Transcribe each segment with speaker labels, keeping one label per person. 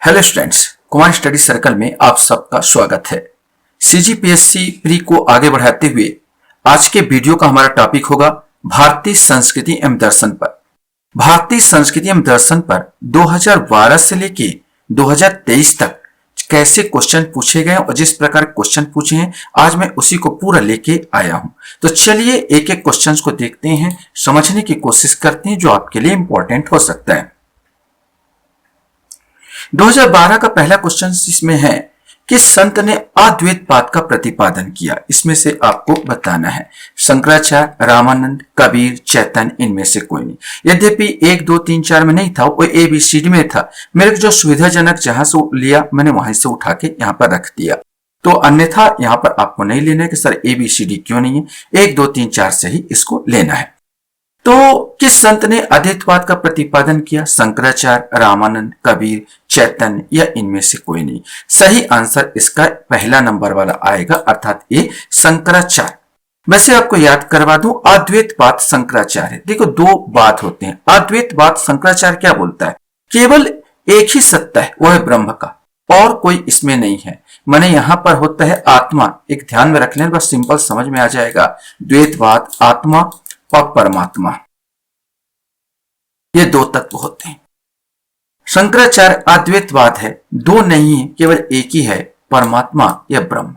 Speaker 1: Hello students, Kumar study circle में आप सबका स्वागत है। सीजीपीएससी प्री को आगे बढ़ाते हुए आज के वीडियो का हमारा टॉपिक होगा भारतीय संस्कृति एवं दर्शन पर। भारतीय संस्कृति एवं दर्शन पर 2012 से लेके 2023 तक कैसे क्वेश्चन पूछे गए और जिस प्रकार क्वेश्चन पूछे हैं आज मैं उसी को पूरा लेके आया हूं। तो चलिए एक एक क्वेश्चंस को देखते हैं, समझने की कोशिश करते हैं जो आपके लिए इंपॉर्टेंट हो सकता है। 2012 का पहला क्वेश्चन इसमें है कि संत ने अद्वैतवाद का प्रतिपादन किया। इसमें से आपको बताना है शंकराचार्य, रामानंद, कबीर, चैतन्य, इनमें से कोई नहीं। यद्यपि 1 2 3 4 में नहीं था, वो ABCD में था। मेरे को जो सुविधाजनक जहां से लिया मैंने वहीं से उठा के यहाँ पर रख दिया, तो अन्यथा यहाँ पर आपको नहीं लेना है कि सर ABCD क्यों नहीं है। 1 2 3 4 से ही इसको लेना है। तो किस संत ने अद्वैतवाद का प्रतिपादन किया? शंकराचार्य, रामानंद, कबीर, चैतन्य या इनमें से कोई नहीं। सही आंसर इसका पहला नंबर वाला आएगा, अर्थात ये शंकराचार्य। वैसे आपको याद करवा दूं, अद्वैतवाद शंकराचार्य। देखो दो बात होते हैं। अद्वैतवाद शंकराचार्य क्या बोलता है? केवल एक ही सत्ता है, वो है ब्रह्म का, और कोई इसमें नहीं है। माने यहां पर होता है आत्मा। एक ध्यान में रख लें, बस सिंपल समझ में आ जाएगा। द्वैतवाद आत्मा और परमात्मा, ये दो तत्व होते हैं। शंकराचार्य अद्वैतवाद है, दो नहीं है, केवल एक ही है, परमात्मा या ब्रह्म।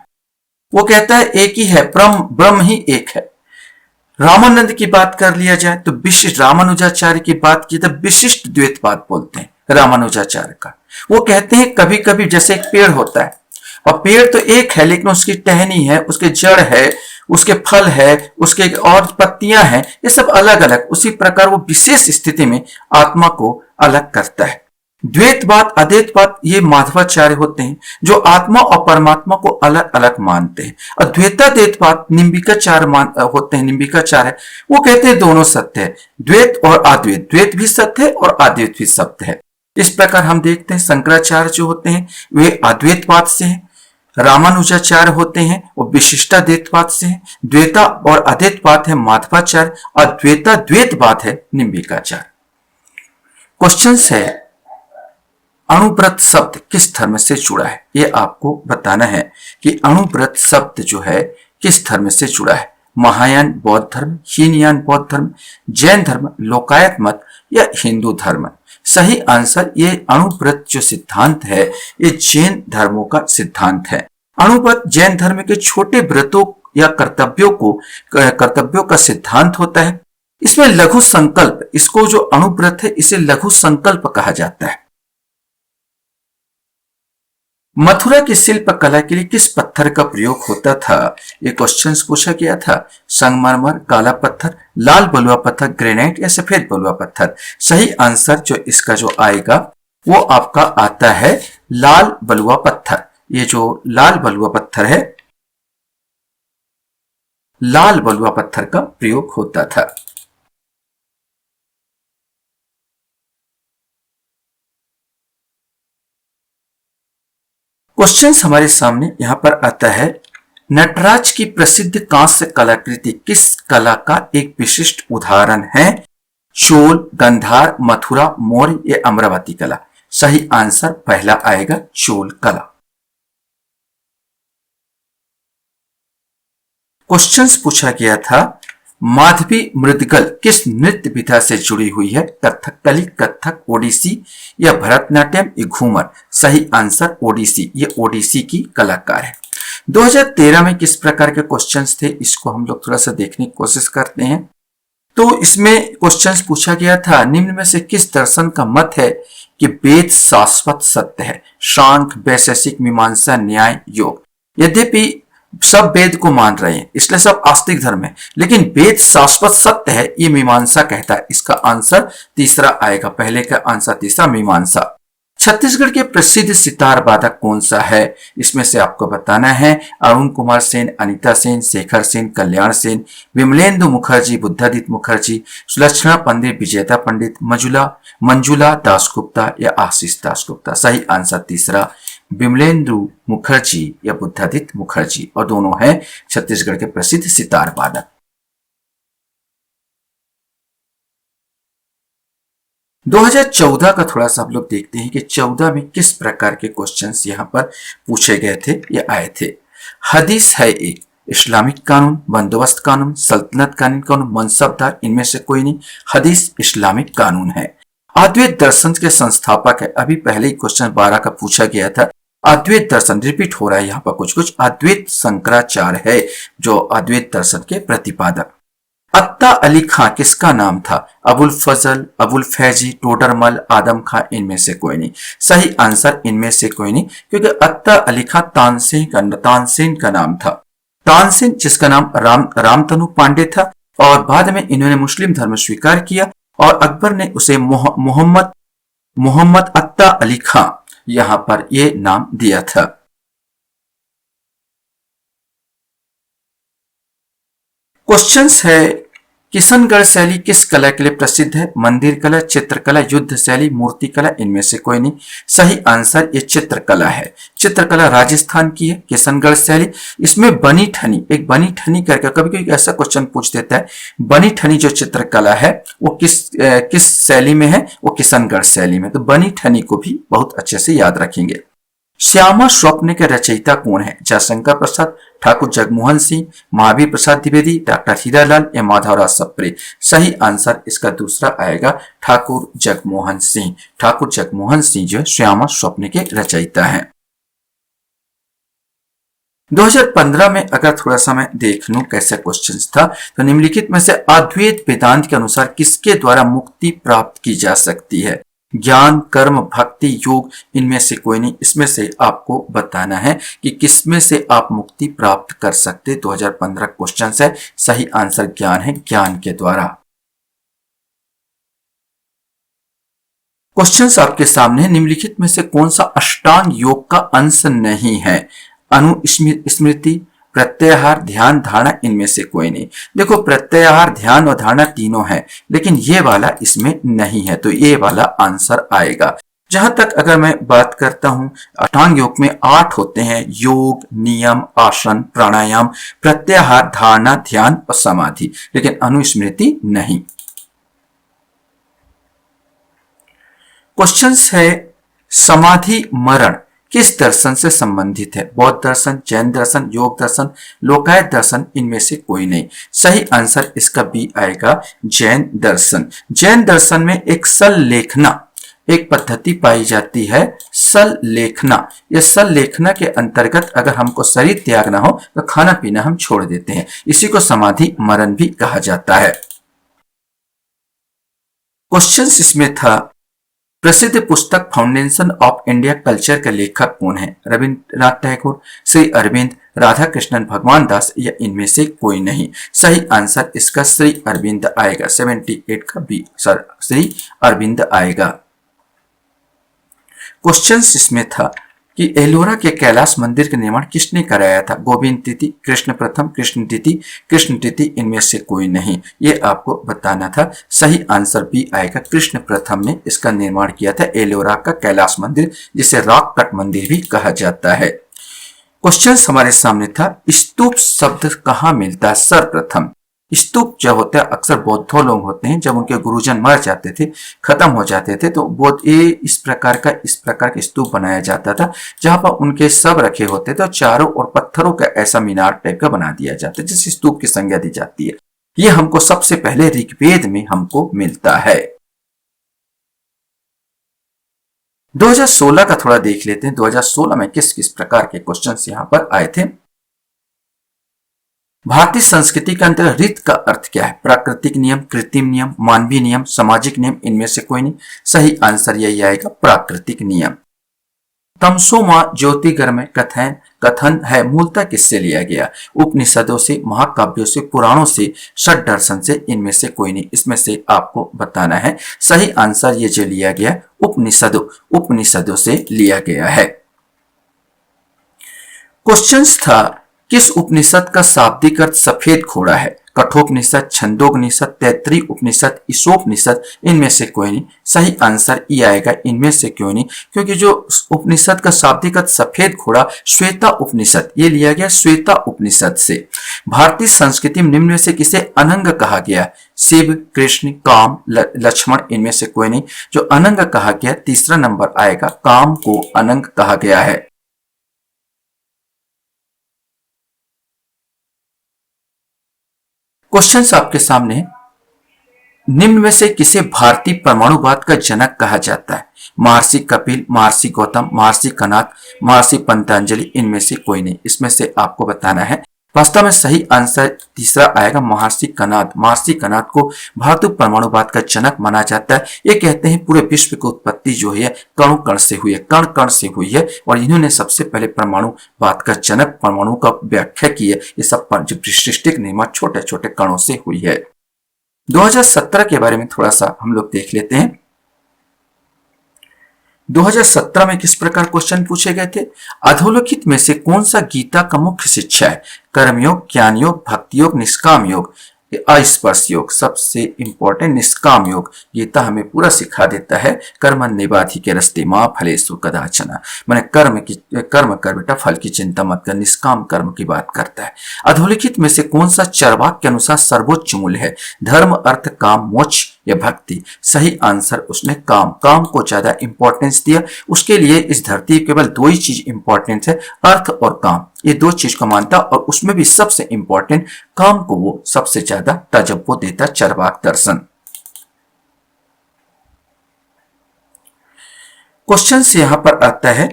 Speaker 1: वो कहता है एक ही है, ब्रह्म ही एक है। रामानंद की बात कर लिया जाए तो विशिष्ट, रामानुजाचार्य की बात की तो विशिष्ट द्वैतवाद बोलते हैं रामानुजाचार्य का। वो कहते हैं कभी कभी जैसे एक पेड़ होता है, और पेड़ तो एक है लेकिन उसकी टहनी है, उसके जड़ है, उसके फल है, उसके और पत्तियां हैं, ये सब अलग अलग। उसी प्रकार वो विशेष स्थिति में आत्मा को अलग करता है। द्वैतवाद अद्वैतवाद ये माधवाचार्य होते हैं जो आत्मा और परमात्मा को अलग अलग मानते हैं। और द्वैताद्वैतवाद निम्बिकाचार्य होते हैं, निम्बिकाचार्य वो कहते हैं दोनों सत्य है, द्वैत और अद्वैत। द्वैत भी सत्य है और अद्वैत भी सत्य है। इस प्रकार हम देखते हैं शंकराचार्य जो होते हैं वे अद्वैतवाद से हैं, रामानुजाचार्य होते हैं वो विशिष्टाद्वैतवाद से हैं, द्वैता और अद्वैतवाद है माधवाचार्य, और द्वैता द्वैतवाद है निम्बिकाचार्य। क्वेश्चन है अणुव्रत शब्द किस धर्म से जुड़ा है? ये आपको बताना है कि अणुव्रत शब्द जो है किस धर्म से जुड़ा है। महायान बौद्ध धर्म, हीनयान बौद्ध धर्म, जैन धर्म, लोकायत मत या हिंदू धर्म। सही आंसर ये अणुव्रत जो सिद्धांत है ये जैन धर्मों का सिद्धांत है। अणुव्रत जैन धर्म के छोटे व्रतों या कर्तव्यों का सिद्धांत होता है। इसमें लघु संकल्प, इसको जो अणुव्रत है इसे लघु संकल्प कहा जाता है। मथुरा की शिल्प कला के लिए किस पत्थर का प्रयोग होता था? ये क्वेश्चन पूछा गया था। संगमरमर, काला पत्थर, लाल बलुआ पत्थर, ग्रेनाइट या सफेद बलुआ पत्थर। सही आंसर जो इसका जो आएगा वो आपका आता है लाल बलुआ पत्थर। ये जो लाल बलुआ पत्थर है, लाल बलुआ पत्थर का प्रयोग होता था। क्वेश्चन हमारे सामने यहां पर आता है नटराज की प्रसिद्ध कांस्य कलाकृति किस कला का एक विशिष्ट उदाहरण है? चोल, गंधार, मथुरा, मौर्य या अमरावती कला। सही आंसर पहला आएगा चोल कला। क्वेश्चंस पूछा गया था माधवी मृदगल किस नृत्य विधा से जुड़ी हुई है? कथकली, कथक, ओडिसी या भरतनाट्यम या घूमर। सही आंसर ओडिसी, ये ओडिसी की कलाकार है। 2013 में किस प्रकार के क्वेश्चंस थे इसको हम लोग थोड़ा सा देखने की कोशिश करते हैं। तो इसमें क्वेश्चंस पूछा गया था निम्न में से किस दर्शन का मत है कि वेद शाश्वत सत्य है? सांख्य, वैशेषिक, मीमांसा, न्याय, योग। यद्यपि सब वेद को मान रहे हैं इसलिए सब आस्तिक धर्म है, लेकिन वेद शाश्वत सत्य है ये मीमांसा कहता है। इसका आंसर तीसरा आएगा, पहले का आंसर तीसरा मीमांसा। छत्तीसगढ़ के प्रसिद्ध सितार वादक कौन सा है? इसमें से आपको बताना है अरुण कुमार सेन, अनीता सेन, शेखर सेन, कल्याण सेन, विमलेंदु मुखर्जी, बुद्धादित्य मुखर्जी, सुलक्षणा पंडित, विजेता पंडित, मंजुला दासगुप्ता या आशीष दासगुप्ता। सही आंसर तीसरा विमलेंदु मुखर्जी या बुद्धादित्य मुखर्जी, और दोनों हैं छत्तीसगढ़ के प्रसिद्ध सितार वादक। 2014 का थोड़ा सा हम लोग देखते हैं कि 14 में किस प्रकार के क्वेश्चंस यहाँ पर पूछे गए थे या आए थे। हदीस है एक, इस्लामिक कानून, बंदोबस्त कानून, सल्तनत कानून, मनसबदार, इनमें से कोई नहीं। हदीस इस्लामिक कानून है। अद्वैत दर्शन के संस्थापक है। अभी पहले ही क्वेश्चन 12 का पूछा गया था। अद्वैत दर्शन रिपीट हो रहा है यहाँ पर कुछ कुछ। अद्वैत शंकराचार्य है जो अद्वैत दर्शन के प्रतिपादक। अत्ता अली खां किसका नाम था? अबुल फजल, अबुल फैजी, टोडरमल, आदम खां, इनमें से कोई नहीं। सही आंसर इनमें से कोई नहीं, क्योंकि अत्ता अली खां तानसेन का नाम था। तानसेन जिसका नाम रामतनु पांडे था, और बाद में इन्होंने मुस्लिम धर्म स्वीकार किया और अकबर ने उसे मोहम्मद अत्ता अली खां यहां पर यह नाम दिया था। क्वेश्चंस है, किशनगढ़ शैली किस कला के लिए प्रसिद्ध है? मंदिर कला, चित्रकला, युद्ध शैली, मूर्ति कला, इनमें से कोई नहीं। सही आंसर ये चित्रकला है। चित्रकला राजस्थान की है किशनगढ़ शैली। इसमें बनी ठनी, एक बनी ठनी करके कभी कभी ऐसा क्वेश्चन पूछ देता है, बनी ठनी जो चित्रकला है वो किस शैली में है? वो किशनगढ़ शैली में। तो बनी ठनी को भी बहुत अच्छे से याद रखेंगे। श्यामा स्वप्न के रचयिता कौन है? जयशंकर प्रसाद, ठाकुर जगमोहन सिंह, महावीर प्रसाद द्विवेदी, डॉक्टर हीरालाल या माधवराव सप्रे। सही आंसर इसका दूसरा आएगा, ठाकुर जगमोहन सिंह। ठाकुर जगमोहन सिंह जो श्यामा स्वप्न के रचयिता हैं। 2015 में अगर थोड़ा सा मैं देख लूं कैसे क्वेश्चंस था, तो निम्नलिखित में से अद्वैत वेदांत के अनुसार किसके द्वारा मुक्ति प्राप्त की जा सकती है? ज्ञान, कर्म, भक्ति, योग, इनमें से कोई नहीं। इसमें से आपको बताना है कि किसमें से आप मुक्ति प्राप्त कर सकते। 2015 क्वेश्चन है। सही आंसर ज्ञान है, ज्ञान के द्वारा। क्वेश्चंस आपके सामने है, निम्नलिखित में से कौन सा अष्टांग योग का अंश नहीं है? अनुस्मृति, प्रत्याहार, ध्यान, धारणा, इनमें से कोई नहीं। देखो प्रत्याहार, ध्यान और धारणा तीनों है, लेकिन ये वाला इसमें नहीं है, तो ये वाला आंसर आएगा। जहां तक अगर मैं बात करता हूं, अष्टांग योग में 8 होते हैं, योग, नियम, आसन, प्राणायाम, प्रत्याहार, धारणा, ध्यान और समाधि, लेकिन अनुस्मृति नहीं। क्वेश्चन है, समाधि मरण किस दर्शन से संबंधित है? बौद्ध दर्शन, जैन दर्शन, योग दर्शन, लोकायत दर्शन, इनमें से कोई नहीं। सही आंसर इसका बी आएगा, जैन दर्शन। जैन दर्शन में एक सल लेखना एक पद्धति पाई जाती है, सल लेखना। ये सल लेखना के अंतर्गत अगर हमको शरीर त्यागना हो तो खाना पीना हम छोड़ देते हैं, इसी को समाधि मरण भी कहा जाता है। क्वेश्चन इसमें था, प्रसिद्ध पुस्तक फाउंडेशन ऑफ इंडिया कल्चर के लेखक कौन है? रविन्द्रनाथ टैगोर, श्री अरविंद, राधा कृष्णन भगवान दास या इनमें से कोई नहीं। सही आंसर इसका श्री अरविंद आएगा। 78 का बी सर श्री अरविंद आएगा। क्वेश्चन इसमें था कि एलोरा के कैलाश मंदिर का निर्माण किसने कराया था? गोविंद तिथि, कृष्ण प्रथम, कृष्ण तिथि, इनमें से कोई नहीं। ये आपको बताना था। सही आंसर बी आएगा, कृष्ण प्रथम ने इसका निर्माण किया था, एलोरा का कैलाश मंदिर, जिसे रॉक कट मंदिर भी कहा जाता है। क्वेश्चन हमारे सामने था, स्तूप शब्द कहाँ मिलता है? सर्वप्रथम स्तूप जो होता है अक्सर बौद्ध लोग होते हैं, जब उनके गुरुजन मर जाते थे, खत्म हो जाते थे, तो बौद्ध इस प्रकार का स्तूप बनाया जाता था, जहां पर उनके सब रखे होते थे और चारों और पत्थरों का ऐसा मीनार टाइप का बना दिया जाता है, जिस स्तूप की संज्ञा दी जाती है। ये हमको सबसे पहले ऋग्वेद में हमको मिलता है। 2016 का थोड़ा देख लेते हैं। 2016 में किस किस प्रकार के क्वेश्चंस यहां पर आए थे। भारतीय संस्कृति के अंतर्गत रीत का अर्थ क्या है? प्राकृतिक नियम, कृत्रिम नियम, मानवीय नियम, सामाजिक नियम, इनमें से कोई नहीं। सही आंसर यही आएगा, प्राकृतिक नियम। तमसो मां ज्योतिर्गमय कथन है मूलतः किससे लिया गया? उपनिषदों से, महाकाव्यों से, पुराणों से, षट दर्शन से, इनमें से कोई नहीं। इसमें से आपको बताना है। सही आंसर ये जो लिया गया उपनिषदों से लिया गया है। क्वेश्चन था, किस उपनिषद का शाब्दिक अर्थ सफेद घोड़ा है? कठोपनिषद, छंदोपनिषद, तैत्तिरीय उपनिषद, ईशोपनिषद, इनमें से कोई नहीं। सही आंसर ई आएगा, इनमें से क्यों नहीं, क्योंकि जो उपनिषद का शाब्दिक अर्थ सफेद घोड़ा, श्वेता उपनिषद, ये लिया गया श्वेता उपनिषद से। भारतीय संस्कृति में निम्न में से किसे अनंग कहा गया? शिव, कृष्ण, काम, लक्ष्मण, इनमें से कोई नहीं। जो अनंग कहा गया, तीसरा नंबर आएगा, काम को अनंग कहा गया है। क्वेश्चंस आपके सामने, निम्न में से किसे भारतीय परमाणुवाद का जनक कहा जाता है? महर्षि कपिल, महर्षि गौतम, महर्षि कणाद, महर्षि पतंजलि, इनमें से कोई नहीं। इसमें से आपको बताना है। वास्तव में सही आंसर तीसरा आएगा, महर्षि कणाद। महर्षि कणाद को भारतीय परमाणुवाद का जनक माना जाता है। ये कहते हैं पूरे विश्व की उत्पत्ति जो है कण कण से हुई है, कण कण से हुई है, और इन्होंने सबसे पहले परमाणुवाद का जनक, परमाणु का व्याख्या की है। ये सब जो सृष्टि का निर्माण छोटे छोटे कणों से हुई है। 2017 के बारे में थोड़ा सा हम लोग देख लेते हैं। 2017 में किस प्रकार क्वेश्चन पूछे गए थे? अधोलिखित में से कौन सा गीता का मुख्य शिक्षा है? कर्मयोग, ज्ञान योग, भक्ति योग, निष्काम योग, अस्पर्श योग। सबसे इंपॉर्टेंट निष्काम योग। गीता हमें पूरा सिखा देता है, कर्म निबाधि के रस्ते मां फलेषु कदाचन। मैंने कर्म कर बेटा, फल की चिंता मत कर, निष्काम कर्म की बात करता है। अधोलिखित में से कौन सा चरवाक के अनुसार सर्वोच्च मूल्य है? धर्म, अर्थ, काम, मोक्ष या भक्ति? सही आंसर उसने काम को ज्यादा इंपॉर्टेंस दिया। उसके लिए इस धरती केवल दो ही चीज इंपॉर्टेंट है, अर्थ और काम। ये दो चीज को मानता, और उसमें भी सबसे इंपॉर्टेंट काम को वो सबसे ज्यादा तवज्जो देता, चरवाक दर्शन। क्वेश्चन से यहां पर आता है,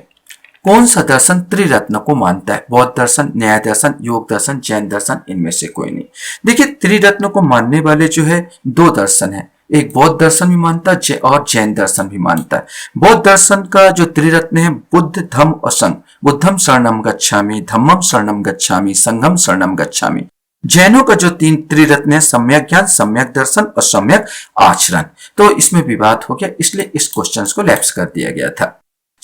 Speaker 1: कौन सा दर्शन त्रिरत्न को मानता है? बौद्ध दर्शन, न्याय दर्शन, योग दर्शन, जैन दर्शन, इनमें से कोई नहीं। देखिए, त्रिरत्न को मानने वाले जो है दो दर्शन है, एक बौद्ध दर्शन भी मानता है और जैन दर्शन भी मानता है। बौद्ध दर्शन का जो त्रिरत्न है, बुद्ध, धम्म और संघ। बुद्धम शरणम गच्छामि, धम्मम शरणम गच्छामि, संघम शरणम गच्छामि। जैनों का जो तीन त्रिरत्न है, सम्यक ज्ञान, सम्यक दर्शन और सम्यक आचरण। तो इसमें विवाद हो गया, इसलिए इस क्वेश्चन को लैप्स कर दिया गया था।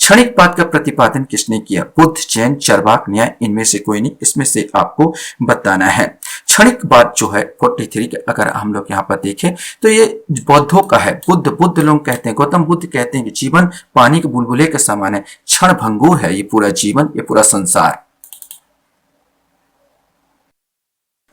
Speaker 1: क्षणिकवाद का प्रतिपादन किसने किया? बुद्ध, जैन, चरवाक, न्याय, इनमें से कोई नहीं। इसमें से आपको बताना है। क्षणिकवाद जो है 43 के, अगर हम लोग यहाँ पर देखें तो ये बौद्धों का है। बुद्ध लोग कहते हैं, गौतम बुद्ध कहते हैं कि जीवन पानी के बुलबुले के समान है, क्षण भंगुर है ये पूरा जीवन, ये पूरा संसार।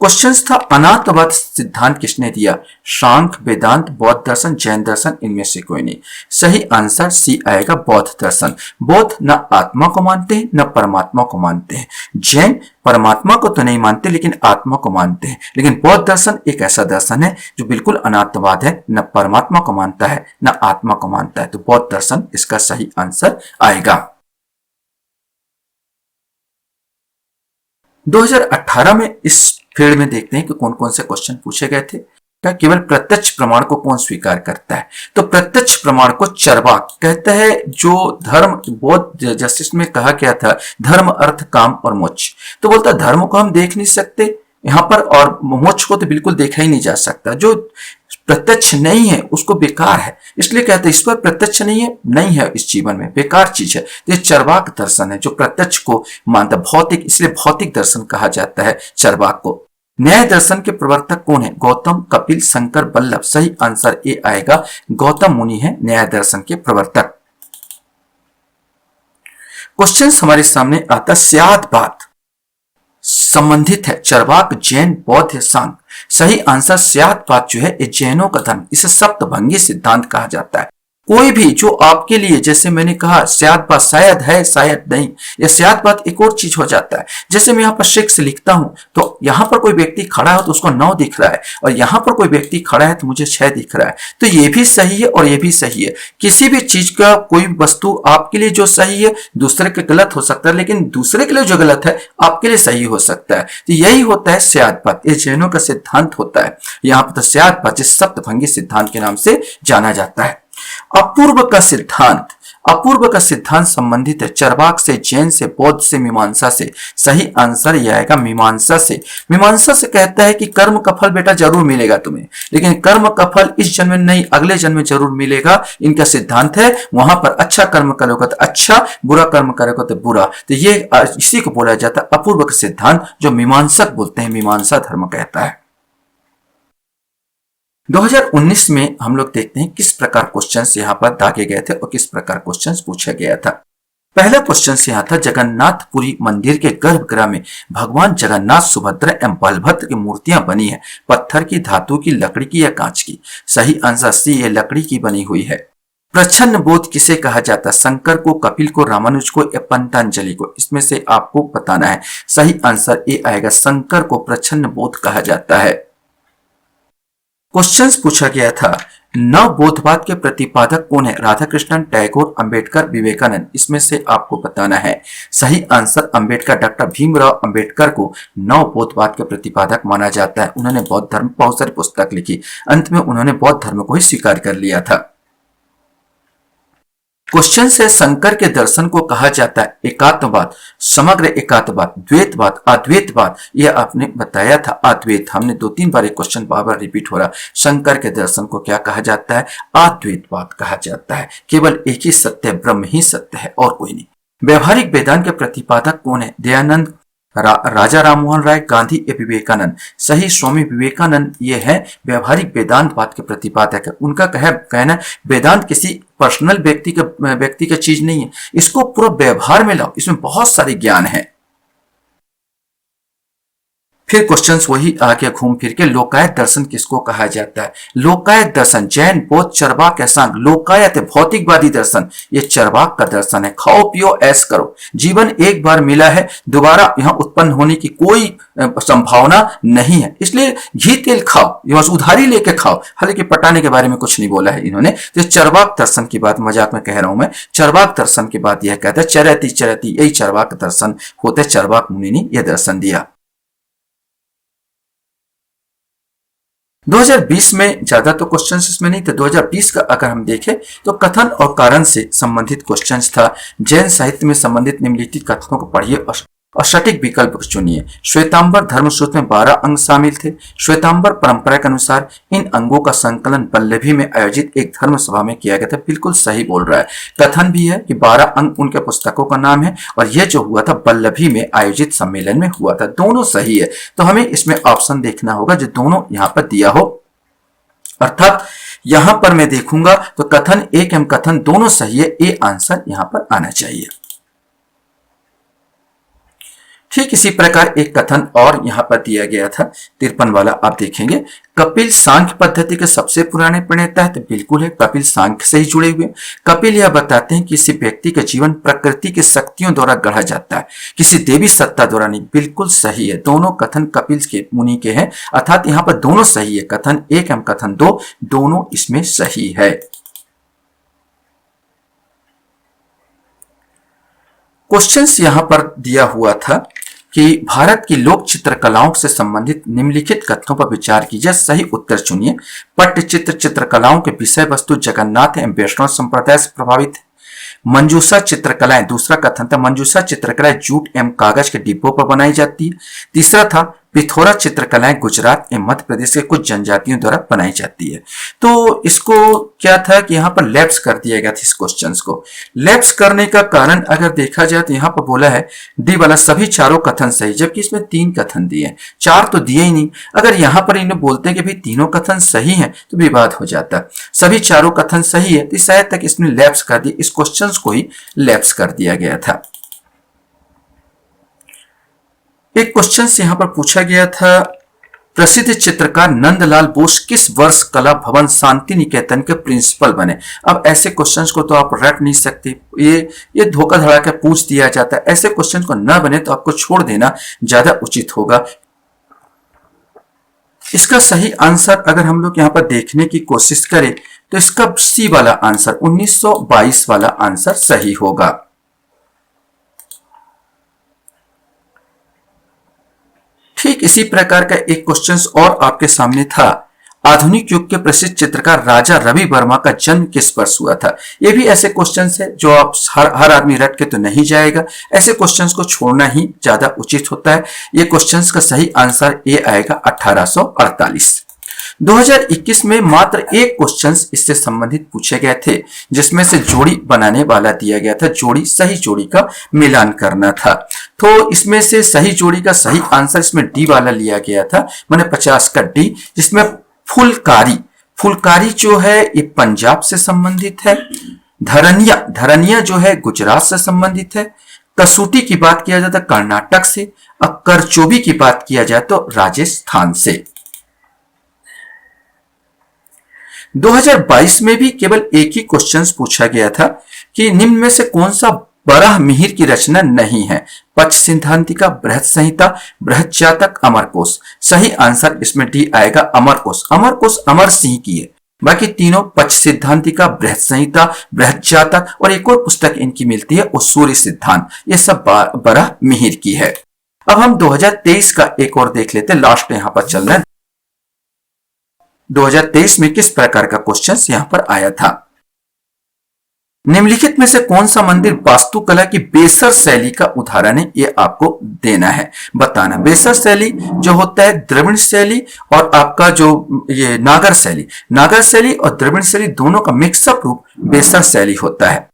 Speaker 1: क्वेश्चन था, अनात्मवाद सिद्धांत किसने दिया? सांख्य, वेदांत, बौद्ध दर्शन, जैन दर्शन, इनमें से कोई नहीं। सही आंसर सी आएगा, बौद्ध दर्शन। बौद्ध न आत्मा को मानते हैं न परमात्मा को मानते हैं। जैन परमात्मा को तो नहीं मानते लेकिन आत्मा को मानते हैं। लेकिन बौद्ध दर्शन एक ऐसा दर्शन है जो बिल्कुल अनात्मवाद है, न परमात्मा को मानता है न आत्मा को मानता है। तो बौद्ध दर्शन इसका सही आंसर आएगा। 2018 में इस फील्ड में देखते हैं कि कौन कौन से क्वेश्चन पूछे गए थे। क्या केवल प्रत्यक्ष प्रमाण को कौन स्वीकार करता है? तो प्रत्यक्ष प्रमाण को चरवाक कहता है। जो धर्म, बौद्ध जस्टिस में कहा गया था धर्म, अर्थ, काम और मोक्ष, तो बोलता धर्म को हम देख नहीं सकते यहां पर, और मोक्ष को तो बिल्कुल देखा ही नहीं जा सकता। जो प्रत्यक्ष नहीं है उसको बेकार है, इसलिए कहते हैं इस पर प्रत्यक्ष नहीं है इस जीवन में, बेकार चीज है। तो ये चरवाक दर्शन है जो प्रत्यक्ष को मानता, भौतिक, इसलिए भौतिक दर्शन कहा जाता है चरवाक को। न्याय दर्शन के प्रवर्तक कौन है? गौतम, कपिल, शंकर, वल्लभ। सही आंसर ए आएगा, गौतम मुनि है न्याय दर्शन के प्रवर्तक। क्वेश्चन हमारे सामने आता, स्यादवाद संबंधित है चरवाक, जैन, बौद्ध या सांख्य? सही आंसर स्यादवाद जो है ये जैनों का धर्म, इसे सप्तभंगी सिद्धांत कहा जाता है। कोई भी जो आपके लिए, जैसे मैंने कहा स्यादवाद शायद है शायद नहीं, या स्यादवाद एक और चीज हो जाता है। जैसे मैं यहाँ पर 6 लिखता हूं तो यहाँ पर कोई व्यक्ति खड़ा हो तो उसको 9 दिख रहा है, और यहाँ पर कोई व्यक्ति खड़ा है तो मुझे 6 दिख रहा है। तो ये भी सही है और ये भी सही है। किसी भी चीज का, कोई वस्तु आपके लिए जो सही है दूसरे के गलत हो सकता है, लेकिन दूसरे के लिए जो गलत है आपके लिए सही हो सकता है। तो यही होता है स्यादवाद, ये जैनों का सिद्धांत होता है। यहाँ पर तो स्यादवाद जिस सप्तभंगी सिद्धांत के नाम से जाना जाता है। अपूर्व का सिद्धांत, अपूर्व का सिद्धांत संबंधित है चरवाक से, जैन से, बौद्ध से, मीमांसा से? सही आंसर यह आएगा मीमांसा से। मीमांसा से कहता है कि कर्म का फल बेटा जरूर मिलेगा तुम्हें, लेकिन कर्म का फल इस जन्म में नहीं अगले जन्म में जरूर मिलेगा। इनका सिद्धांत है वहां पर अच्छा कर्म करोगे तो अच्छा, बुरा कर्म करोगे तो बुरा। तो ये इसी को बोला जाता है अपूर्व का सिद्धांत, जो मीमांसक बोलते हैं, मीमांसा धर्म कहता है। 2019 में हम लोग देखते हैं किस प्रकार क्वेश्चंस यहाँ पर दागे गए थे और किस प्रकार क्वेश्चंस पूछा गया था। पहला क्वेश्चन यहाँ था, जगन्नाथपुरी मंदिर के गर्भगृह में भगवान जगन्नाथ, सुभद्रा एवं बलभद्र की मूर्तियां बनी है, पत्थर की, धातु की, लकड़ी की या कांच की? सही आंसर सी, ये लकड़ी की बनी हुई है। प्रच्छन्न बोध किसे कहा जाता है? शंकर को, कपिल को, रामानुज को या पंतंजलि को? इसमें से आपको बताना है। सही आंसर ए आएगा, शंकर को प्रच्छन्न बोध कहा जाता है। क्वेश्चंस पूछा गया था, नवबोधवाद के प्रतिपादक कौन है? राधा कृष्णन, टैगोर, अंबेडकर, विवेकानंद? इसमें से आपको बताना है। सही आंसर अंबेडकर, डॉक्टर भीमराव अंबेडकर को नवबोधवाद के प्रतिपादक माना जाता है। उन्होंने बौद्ध धर्म बहुत सारी पुस्तक लिखी, अंत में उन्होंने बौद्ध धर्म को ही स्वीकार कर लिया था। क्वेश्चन से, शंकर के दर्शन को कहा जाता है एकात्मवाद, समग्र एकात्मवाद, द्वैतवाद, अद्वैतवाद? यह आपने बताया था अद्वैत। हमने 2-3 बार एक क्वेश्चन बार बार रिपीट हो रहा। शंकर के दर्शन को क्या कहा जाता है? अद्वैतवाद कहा जाता है। केवल एक ही सत्य, ब्रह्म ही सत्य है और कोई नहीं। व्यवहारिक वेदांत के प्रतिपादक कौन है? दयानंद, राजा राममोहन राय, गांधी या विवेकानंद? सही, स्वामी विवेकानंद ये है व्यवहारिक वेदांतवाद के प्रतिपादक है। उनका कहना वेदांत किसी पर्सनल व्यक्ति का चीज नहीं है, इसको पूरा व्यवहार में लाओ, इसमें बहुत सारे ज्ञान है। फिर क्वेश्चंस वही आगे घूम फिर के, लोकायत दर्शन किसको कहा जाता है? लोकायत दर्शन जैन, बौद्ध, चरवाक या सांख्य? लोकायत है भौतिकवादी दर्शन, ये चरवाक का दर्शन है। खाओ पियो ऐश करो, जीवन एक बार मिला है, दोबारा यहाँ उत्पन्न होने की कोई संभावना नहीं है, इसलिए घी तेल खाओ, ये बस उधारी लेके खाओ। हालांकि पटाने के बारे में कुछ नहीं बोला है इन्होंने। तो चरवाक दर्शन की बात मजाक में कह रहा हूं मैं। चरवाक दर्शन की बात यह कहता है, चरती चरती, यही चरवाक दर्शन होते। चरवाक मुनि ने यह दर्शन दिया। 2020 में ज्यादा तो क्वेश्चंस इसमें नहीं थे। 2020 का अगर हम देखें तो कथन और कारण से संबंधित क्वेश्चंस था। जैन साहित्य में संबंधित निम्नलिखित कथनों को पढ़िए और सटीक विकल्प चुनिए। श्वेतांबर धर्मसूत्र में 12 अंग शामिल थे। श्वेतांबर परंपरा के अनुसार इन अंगों का संकलन पल्लवी में आयोजित एक धर्म सभा में किया गया था। बिल्कुल सही बोल रहा है। कथन भी है कि 12 अंग उनके पुस्तकों का नाम है और यह जो हुआ था पल्लवी में आयोजित सम्मेलन में हुआ था। दोनों सही है, तो हमें इसमें ऑप्शन देखना होगा जो दोनों यहाँ पर दिया हो। अर्थात यहां पर मैं देखूंगा तो कथन एक एवं कथन दोनों सही है, ए आंसर यहां पर आना चाहिए। ठीक इसी प्रकार एक कथन और यहां पर दिया गया था 53 वाला, आप देखेंगे। कपिल सांख्य पद्धति के सबसे पुराने प्रणेता है, तो बिल्कुल है, कपिल सांख्य से ही जुड़े हुए। कपिल यह बताते हैं कि किसी व्यक्ति का जीवन प्रकृति की शक्तियों द्वारा गढ़ा जाता है, किसी देवी सत्ता द्वारा नहीं। बिल्कुल सही है, दोनों कथन कपिल के मुनि के हैं, अर्थात यहाँ पर दोनों सही है। कथन 1 एवं कथन 2 दोनों इसमें सही है। क्वेश्चंस यहां पर दिया हुआ था कि भारत की लोक चित्रकलाओं से संबंधित निम्नलिखित कथनों पर विचार कीजिए, सही उत्तर चुनिए। पट्टचित्र चित्रकलाओं के विषय वस्तु जगन्नाथ एवं वैष्णव संप्रदाय से प्रभावित है। मंजूषा चित्रकलाएं, दूसरा कथन था मंजूषा चित्रकलाएं जूट एवं कागज के डिब्बों पर बनाई जाती है। तीसरा था पिथौरा चित्रकलाएं गुजरात एवं मध्य प्रदेश के कुछ जनजातियों द्वारा बनाई जाती है। तो इसको क्या था कि यहाँ पर लैप्स कर दिया गया था। इस क्वेश्चन को लैप्स करने का कारण अगर देखा जाए तो यहाँ पर बोला है डी वाला सभी चारों कथन सही, जबकि इसमें 3 कथन दिए, 4 तो दिए ही नहीं। अगर यहाँ पर इन्हें बोलते हैं कि भाई तीनों कथन सही हैं तो विवाद हो जाता। सभी चारों कथन सही है तो शायद तक इसमें लैप्स कर दिया, इस क्वेश्चन को ही लैप्स कर दिया गया था। एक क्वेश्चन यहां पर पूछा गया था, प्रसिद्ध चित्रकार नंदलाल बोस किस वर्ष कला भवन शांति निकेतन के प्रिंसिपल बने? अब ऐसे क्वेश्चंस को तो आप रट नहीं सकते, ये धोखा धड़ा के पूछ दिया जाता है। ऐसे क्वेश्चन को न बने तो आपको छोड़ देना ज्यादा उचित होगा। इसका सही आंसर अगर हम लोग यहाँ पर देखने की कोशिश करें तो इसका सी वाला आंसर 1922 वाला आंसर सही होगा। ठीक इसी प्रकार का एक क्वेश्चन और आपके सामने था, आधुनिक युग के प्रसिद्ध चित्रकार राजा रवि वर्मा का जन्म किस वर्ष हुआ था? ये भी ऐसे क्वेश्चंस है जो आप हर आदमी रट के तो नहीं जाएगा, ऐसे क्वेश्चंस को छोड़ना ही ज्यादा उचित होता है। ये क्वेश्चंस का सही आंसर ए आएगा 1848। 2021 में मात्र एक क्वेश्चन इससे संबंधित पूछे गए थे, जिसमें से जोड़ी बनाने वाला दिया गया था। जोड़ी, सही जोड़ी का मिलान करना था। तो इसमें से सही जोड़ी का सही आंसर इसमें डी वाला लिया गया था, मैंने 50 का डी, जिसमें फुलकारी फुलकारी जो है ये पंजाब से संबंधित है। धरनिया जो है गुजरात से संबंधित है। कसूती की बात किया जाए तो कर्नाटक से, और करचोबी की बात किया जाए तो राजस्थान से। 2022 में भी केवल एक ही क्वेश्चन पूछा गया था कि निम्न में से कौन सा बराह मिहिर की रचना नहीं है। पक्ष सिद्धांतिका, बृहत संहिता, बृहत जातक, अमरकोश। सही आंसर इसमें डी आएगा अमरकोश। अमरकोश अमर सिंह की है। बाकी तीनों पक्ष सिद्धांतिका, बृहत संहिता, बृहत जातक और एक और पुस्तक इनकी मिलती है वो सूर्य सिद्धांत, ये सब बराह मिहिर की है। अब हम 2023 का एक और देख लेते हैं, लास्ट यहां पर चल रहा है। 2023 में किस प्रकार का क्वेश्चन यहां पर आया था। निम्नलिखित में से कौन सा मंदिर वास्तुकला की बेसर शैली का उदाहरण है, ये आपको देना है, बताना। बेसर शैली जो होता है द्रविड़ शैली और आपका जो ये नागर शैली और द्रविड़ शैली दोनों का मिक्सअप रूप बेसर शैली होता है।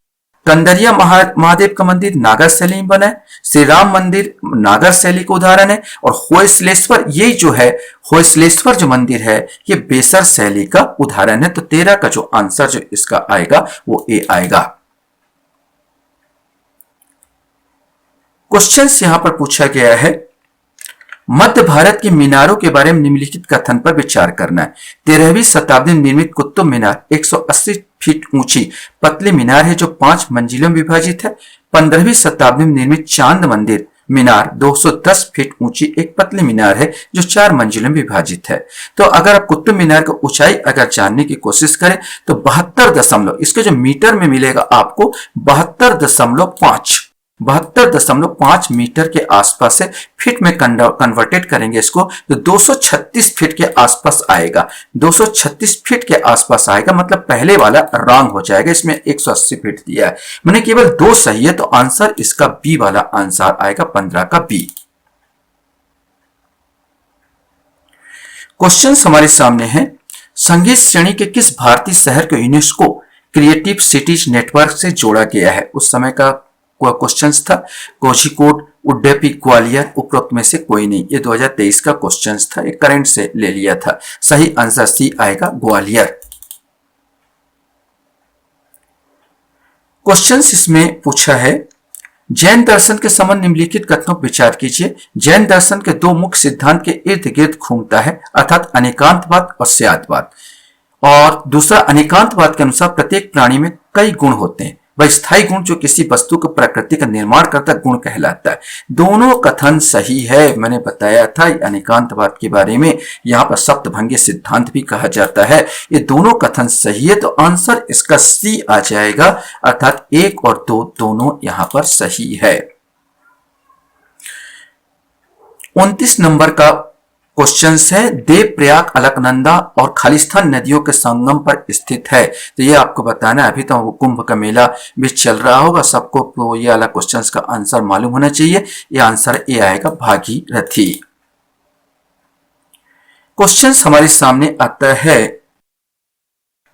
Speaker 1: कंदरिया महादेव का मंदिर नागर शैली में बना है। श्री राम मंदिर नागर शैली का उदाहरण है। और होयसलेश्वर, ये जो है होयसलेश्वर जो मंदिर है ये बेसर शैली का उदाहरण है। तो 13 का जो आंसर जो इसका आएगा वो ए आएगा। क्वेश्चन यहां पर पूछा गया है, मध्य भारत के मीनारों के बारे में निम्नलिखित कथन पर विचार करना है। 13वीं शताब्दी में निर्मित कुतुब मीनार 180 फीट ऊंची पतली मीनार है जो 5 मंजिलों में विभाजित है। 15वीं शताब्दी में निर्मित चांद मंदिर मीनार 210 फीट ऊंची एक पतली मीनार है जो 4 मंजिलों में विभाजित है। तो अगर आप कुतुब मीनार की ऊंचाई अगर जानने की कोशिश करें तो 72 इसके जो मीटर में मिलेगा आपको 72.5 मीटर के आसपास है। फीट में कन्वर्टेड करेंगे इसको तो 236 फीट के आसपास आएगा। 236 फीट के आसपास आएगा, मतलब पहले वाला रॉन्ग हो जाएगा। इसमें 180 फीट दिया है, मैंने केवल 2 सही है, तो आंसर इसका बी वाला आंसर आएगा, 15 का बी। क्वेश्चन हमारे सामने है, संगीत श्रेणी के किस भारतीय शहर को यूनेस्को क्रिएटिव सिटीज नेटवर्क से जोड़ा गया है। उस समय का क्वेश्चन था। कोझिकोड, उडुपी, ग्वालियर, उपरोक्त में से कोई नहीं। ये 2023 का क्वेश्चन था, एक करंट से ले लिया था। सही आंसर सी आएगा, ग्वालियर। क्वेश्चन इसमें पूछा है, जैन दर्शन के संबंध निम्नलिखित कथनों पर विचार कीजिए। जैन दर्शन के 2 मुख्य सिद्धांत के इर्द गिर्द घूमता है, अर्थात अनेकांतवाद और स्यादवाद। और दूसरा, अनेकांतवाद के अनुसार प्रत्येक प्राणी में कई गुण होते हैं, वह स्थायी गुण जो किसी वस्तु को प्रकृति का निर्माण करता गुण कहलाता है। दोनों कथन सही है, मैंने बताया था अनेकांतवाद के बारे में। यहाँ पर सप्तभंगी सिद्धांत भी कहा जाता है। ये दोनों कथन सही है, तो आंसर इसका सी आ जाएगा, अर्थात 1 और 2 दोनों यहाँ पर सही है। 29 नंबर का क्वेश्चन है, देवप्रयाग अलकनंदा और खालिस्तान नदियों के संगम पर स्थित है। तो ये आपको बताना है, अभी तो कुंभ का मेला भी चल रहा होगा सबको, तो ये वाला क्वेश्चन का आंसर मालूम होना चाहिए। ये आंसर ए आएगा, भागीरथी। क्वेश्चन हमारे सामने आता है,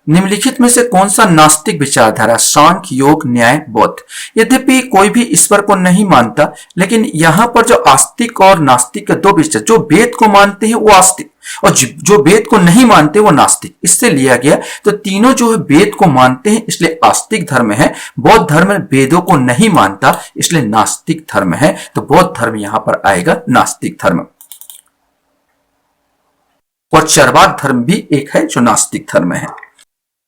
Speaker 1: निम्नलिखित में से कौन सा नास्तिक विचारधारा, सांख्य, योग, न्याय, बौद्ध। यद्यपि कोई भी ईश्वर को नहीं मानता, लेकिन यहाँ पर जो आस्तिक और नास्तिक के 2 विचार, जो वेद को मानते हैं वो आस्तिक और जो वेद को नहीं मानते वो नास्तिक, इससे लिया गया। तो तीनों जो है वेद को मानते हैं इसलिए आस्तिक धर्म है। बौद्ध धर्म वेदों को नहीं मानता इसलिए नास्तिक धर्म है। तो बौद्ध धर्म यहां पर आएगा, नास्तिक धर्म। और चरवाक धर्म भी एक है जो नास्तिक धर्म है।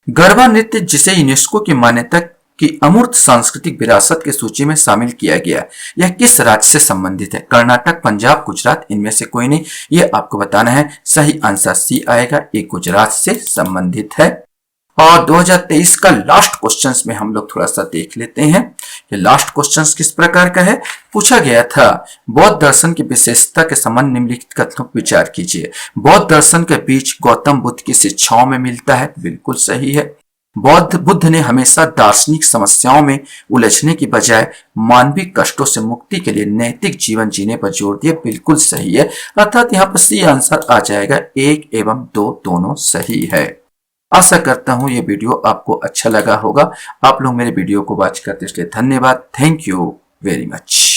Speaker 1: गरबा नृत्य, जिसे यूनेस्को की मान्यता की अमूर्त सांस्कृतिक विरासत की सूची में शामिल किया गया, यह किस राज्य से संबंधित है। कर्नाटक, पंजाब, गुजरात, इनमें से कोई नहीं, ये आपको बताना है। सही आंसर सी आएगा, ये गुजरात से संबंधित है। और 2023 का लास्ट क्वेश्चंस में हम लोग थोड़ा सा देख लेते हैं कि लास्ट क्वेश्चंस किस प्रकार का है। पूछा गया था, बौद्ध दर्शन की विशेषता के संबंध निम्नलिखित कथनों पर विचार कीजिए। बौद्ध दर्शन के बीच गौतम बुद्ध की शिक्षाओं में मिलता है, बिल्कुल सही है। बुद्ध ने हमेशा दार्शनिक समस्याओं में उलझने की बजाय मानवीय कष्टों से मुक्ति के लिए नैतिक जीवन जीने पर जोर दिया, बिल्कुल सही है। अर्थात यहाँ पर सी आंसर आ जाएगा, 1 एवं 2 दोनों सही है। आशा करता हूं ये वीडियो आपको अच्छा लगा होगा। आप लोग मेरे वीडियो को वॉच करते इसलिए धन्यवाद। Thank you very much.